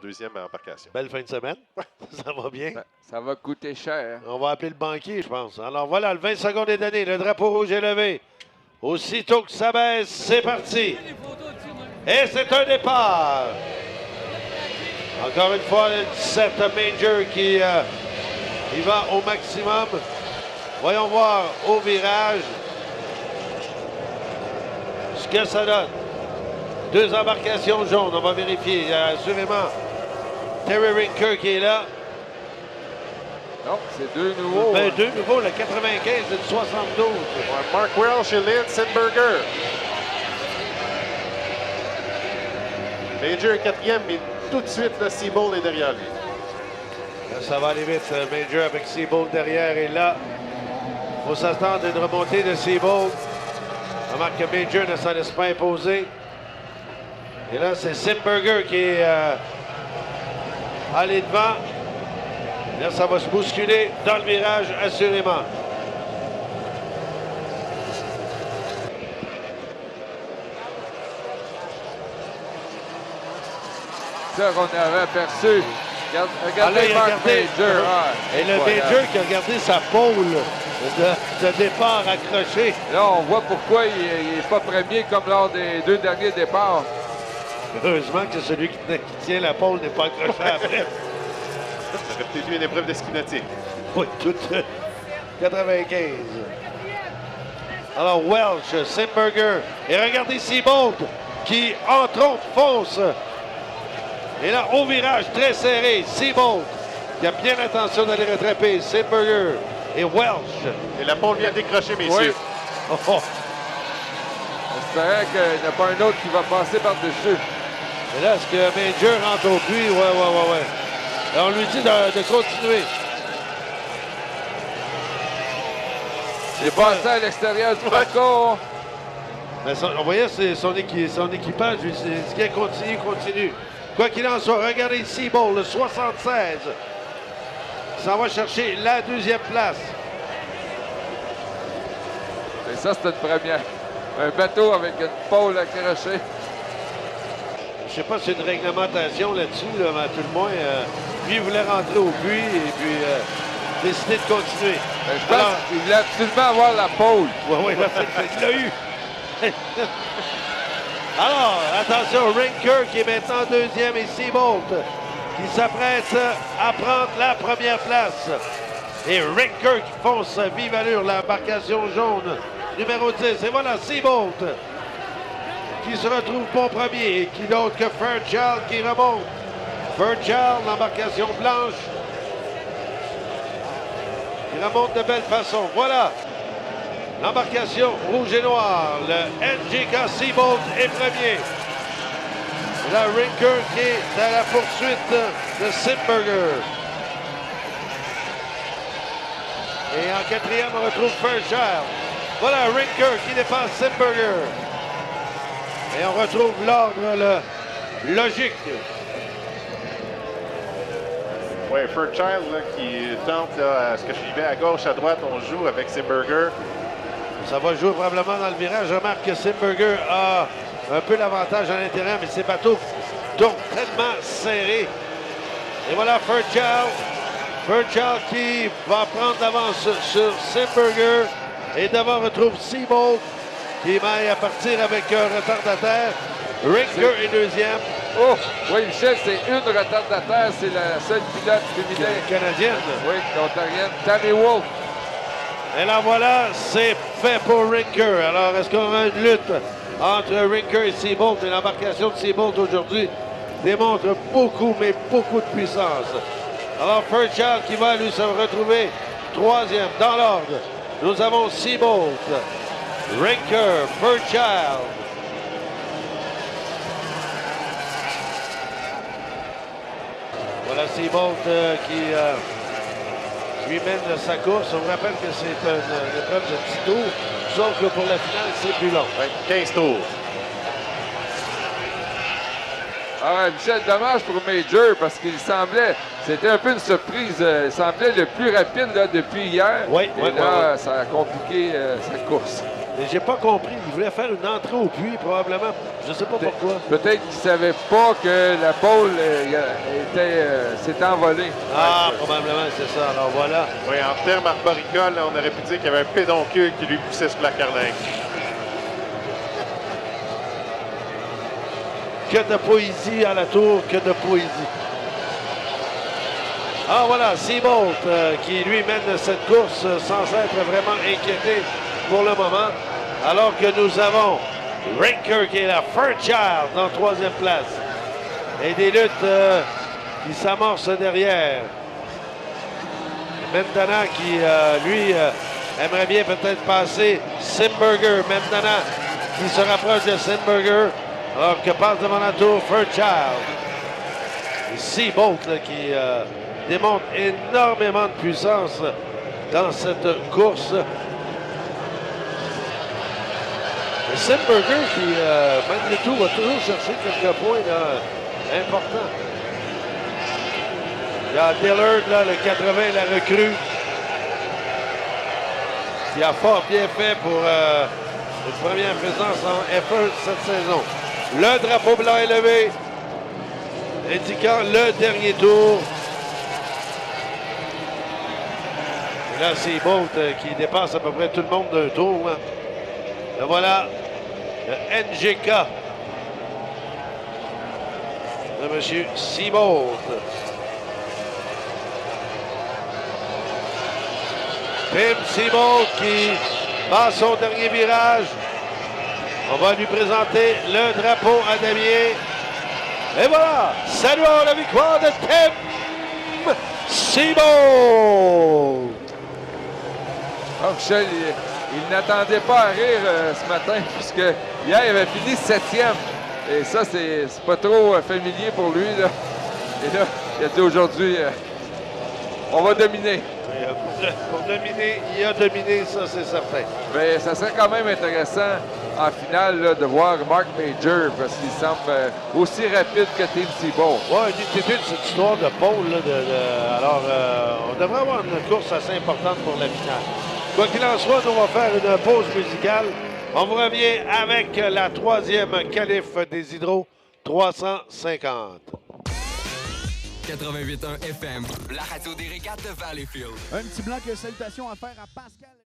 deuxième embarcation. Belle fin de semaine. Ça va bien. Ça va coûter cher. On va appeler le banquier, je pense. Alors voilà, le 20 secondes est donné. Le drapeau rouge est levé. Aussitôt que ça baisse, c'est parti. Et c'est un départ. Encore une fois, le 17 Major qui il va au maximum. Voyons voir au virage ce que ça donne. Deux embarcations jaunes, on va vérifier. Assurément, Terry Rinker qui est là. Non, c'est deux nouveaux. Ben, deux nouveaux, le 95 et le 72. Mark Welsh et Lynn Simberger. Major est quatrième, mais tout de suite, le Seabold est derrière lui. Là, ça va aller vite. Major avec Seabold derrière et là, il faut s'attendre à une remontée de Seabold. Remarque que Major ne s'en laisse pas imposer. Et là, c'est Simberger qui est allé devant. Là, ça va se bousculer dans le virage, assurément. Ça, on avait aperçu. Regardez Mark Major. Et le Major qui a gardé sa pôle de départ accroché. Là, on voit pourquoi il n'est pas premier comme lors des deux derniers départs. Heureusement que celui qui tient la pôle n'est pas accroché après. Ça aurait peut-être eu une épreuve de ski nautique. Oui, tout 95. Alors, Welsh, Simberger. Et regardez Seabold qui, entre autres, fonce. Et là, au virage, très serré, Seabold qui a bien l'intention d'aller rattraper Simberger et Welsh. Et la pole vient décrocher, messieurs. Oui. Oh. J'espérais qu'il n'y en a pas un autre qui va passer par-dessus. Et là, est-ce que Major rentre au puits? Ouais. Alors, on lui dit de continuer. Il est passé à l'extérieur du parcours. Mais on voyait son équipage, lui, c'est qu'il continue. Quoi qu'il en soit, regardez Seabold, le 76. Il s'en va chercher la deuxième place. Et ça, c'est une première. Un bateau avec une pôle accrochée. Je ne sais pas si c'est une réglementation là-dessus, là, mais à tout le moins, lui, il voulait rentrer au puits et puis décider de continuer. Ben, je pense qu'il voulait absolument avoir la pôle. Oui, il l'a eu. Alors, attention, Rinker qui est maintenant deuxième et Seabold qui s'apprête à prendre la première place. Et Rinker qui fonce vive allure, l'embarcation jaune, numéro 10. Et voilà Seabold qui se retrouve bon premier. Et qui d'autre que Fairchild qui remonte. Fairchild, l'embarcation blanche, qui remonte de belle façon. Voilà l'embarcation rouge et noir. Le NGK Seabold est premier. La Rinker qui est à la poursuite de Simberger. Et en quatrième, on retrouve Fairchild. Voilà Rinker qui dépasse Simberger. Et on retrouve l'ordre logique. Oui, Fairchild là, qui tente, là, à ce que je vais à gauche, à droite, on joue avec Simberger. Ça va jouer probablement dans le virage. Je remarque que Simberger a un peu l'avantage à l'intérieur, mais ses bateaux tournent tellement serrés. Et voilà Fairchild. Fairchild qui va prendre l'avance sur Simberger. Et devant, on retrouve Seabold qui maille à partir avec un retardataire. Rinker est deuxième. Oh, oui, Michel, c'est une retardataire. C'est la seule pilote féminine. Canadienne. Oui, ontarienne. Tammy Wolf. Et là, voilà, c'est fait pour Rinker. Alors, est-ce qu'on a une lutte entre Rinker et Seabold? Et l'embarcation de Seabold aujourd'hui démontre beaucoup, mais beaucoup de puissance. Alors, Fairchild qui va lui se retrouver troisième dans l'ordre. Nous avons Seabold, Rinker, Fairchild. Voilà Seabold qui lui mène sa course. On vous rappelle que c'est une épreuve de petit tour, sauf que pour la finale, c'est plus long. 15 tours. Ah, Michel, dommage pour Major parce qu'il semblait, c'était un peu une surprise, il semblait le plus rapide là, depuis hier. Oui, et là, ça a compliqué sa course. Mais j'ai pas compris. Il voulait faire une entrée au puits, probablement. Je sais pas pourquoi. Peut-être qu'il ne savait pas que la pole s'était envolée. Ah, probablement, c'est ça. Alors voilà. Oui, en termes arboricoles, on aurait pu dire qu'il y avait un pédoncule qui lui poussait sur la carlingue. Que de poésie à la tour, que de poésie. Ah voilà, Seabolt qui lui mène cette course sans être vraiment inquiété pour le moment. Alors que nous avons Rinker qui est la Fairchild en 3e place. Et des luttes qui s'amorcent derrière. Mendana qui, lui, aimerait bien peut-être passer Simberger. Mendana qui se rapproche de Simberger. Alors que passe devant la tour Fairchild. Seabolt qui démontre énormément de puissance dans cette course. Simberger qui, malgré tout, va toujours chercher quelques points là, importants. Il y a Dillard, là, le 80, la recrue, qui a fort bien fait pour une première présence en F1 cette saison. Le drapeau blanc est levé, indiquant le dernier tour. Et là, c'est Bolt qui dépasse à peu près tout le monde d'un tour. Hein. Et voilà le NGK de M. Seabolt. Tim Seabolt qui passe son dernier virage. On va lui présenter le drapeau à damier. Et voilà, saluons la victoire de Tim Seabolt. Oh, Michel, il n'attendait pas à rire ce matin, puisque hier, il avait fini 7e. Et ça, c'est pas trop familier pour lui. Là. Et là, il a dit aujourd'hui, on va dominer. Pour dominer, il a dominé, ça c'est certain. Mais ça serait quand même intéressant en finale là, de voir Mark Major, parce qu'il semble aussi rapide que Tim Seabolt. Oui, cette histoire de pôle. Là, alors, on devrait avoir une course assez importante pour la finale. Quoi qu'il en soit, on va faire une pause musicale. On vous revient avec la 3e qualif des Hydros 350. 88.1 FM, la radio des régates de Valleyfield. Un petit bloc de salutations à faire à Pascal.